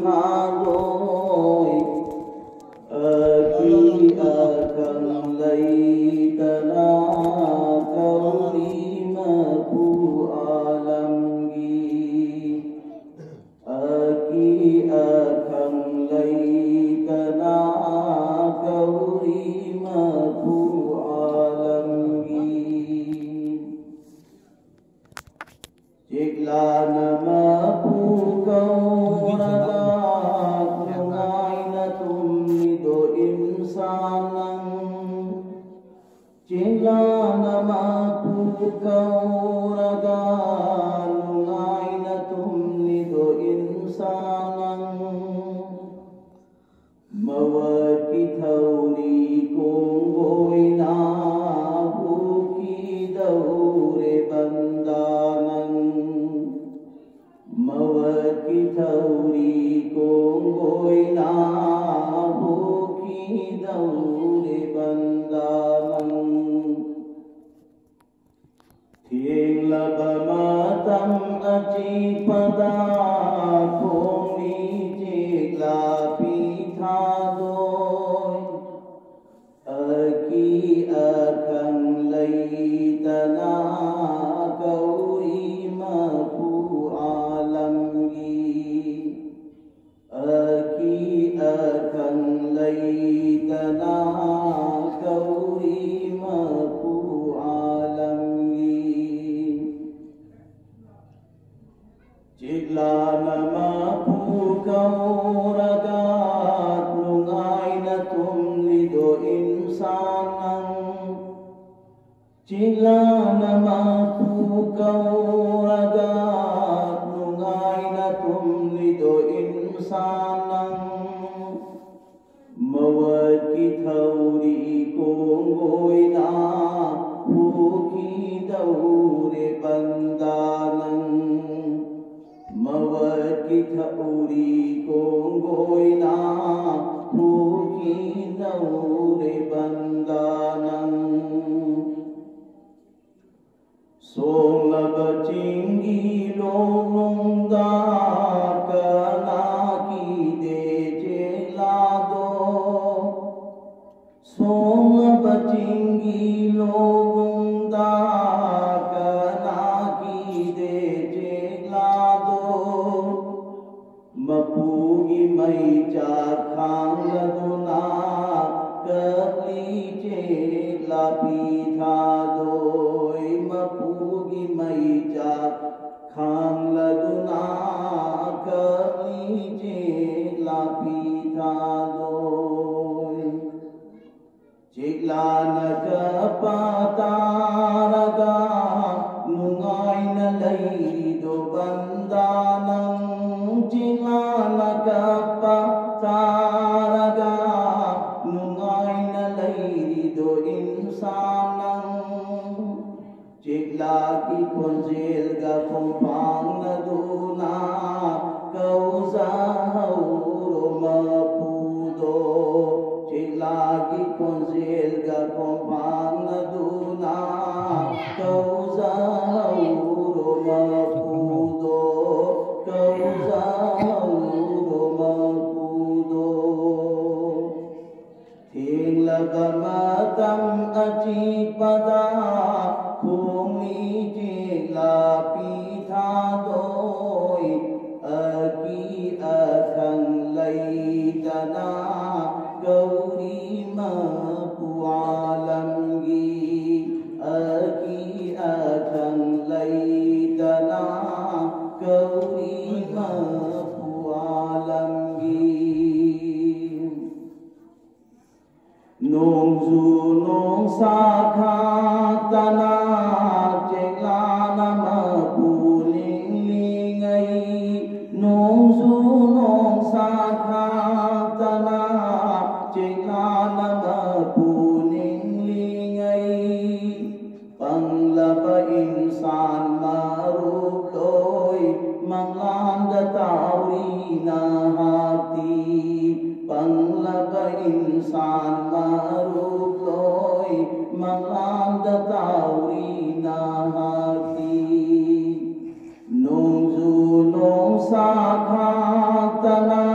tha đôi khi cần lấy tana câu đi mà phu alam gi khi cần lấy tana câu đi mà phu alam gi Chik la nama pu kau raga nungai na tum nido insanang Chik la nama pu kau raga nungai na tum nido insanang Mawat ki thau ni kong goi na pu ki dau re bandanang Mawat ki thauri kong goi na ho ki daure bandanang Thieng laba matam achi pada kong ni chik la pi tha doi Aki akan lai tana kauri ma alam gi aki akan lai tana kauri ma alam gi Chikla nama pu kau raga nungai na tum lido insanang Chikla nama pu kau raga nungai na tum lido insanang Mawat ki thauri kong goi na pu ki daure bandanang Mawat ki thauri kong goi na pu ki daure bandanang Song laba chingi long long da kana ki de che la do Song laba chingi long long da kana ki de che la do Mapu gi mai cha khang la do na ka li che la pi tha doi Mapu gi mai cha khang la do na ka li che la pi tha doi Chik la na ka pa ta ra ga nungai na lai do bandanang Chik la na ka pa ta ra ga nungai na lai do insanang Chik la ki konjel ga phong phang na do na kau za hau ro ma pu do Chik la ki konjel ga phong phang na do na kau za hau ro ma pu do kau za hau ro ma pu do Thieng laba matam achi pada kong ni chik la pi tha doi aki akan lai tana gauri ma pu alam gi aki akan lai tana gauri ma pu alam gi nong zu nong sa kha tana chek la nama pu ling ling ai nong zu nong sa kha tana chek la nama pu ling ling ai pang la ba insan ma rup loi mang lan da tauri na hati pang la ba insan ma rup loi mang lan da tauri na hati nong zu nong sa kha tana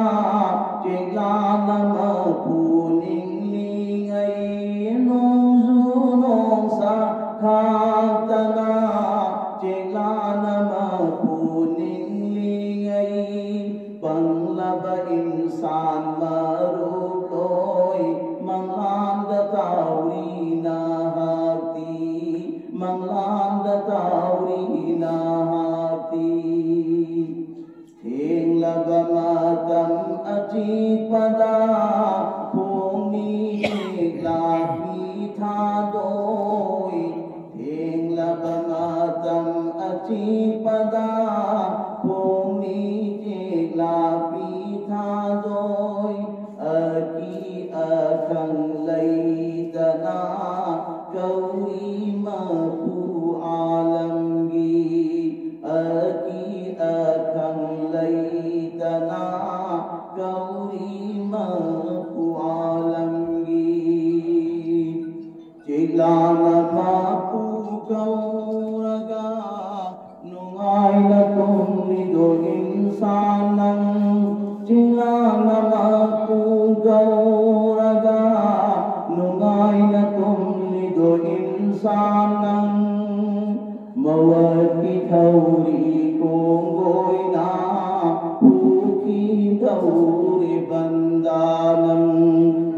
Thenglaba matam achipada Khongni lapi thadoi Thenglaba matam achipada Khongni lapi thadoi Aki akhang laydana Kauri mahu alamgi Aki akhang laydana Kauri mahu alamgi Chilana papu kauraga Nungai na tumnido insanang Chilana papu kauraga Nungai na tumnido insanang Mawat kithauri konggoy na Puki dauri bandanam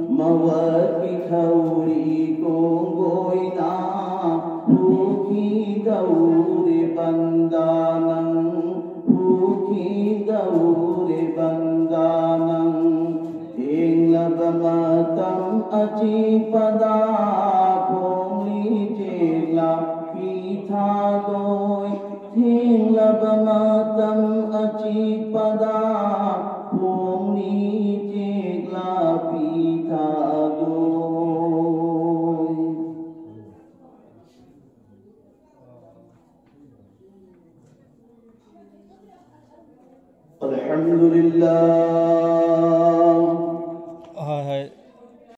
Mawat kithauri konggoy na Puki dauri bandanam Puki dauri bandanam Thenglaba matam achipada Khongli jela Thadoi Thenglaba matam achipada Khongni jela thadoi Alhamdulillah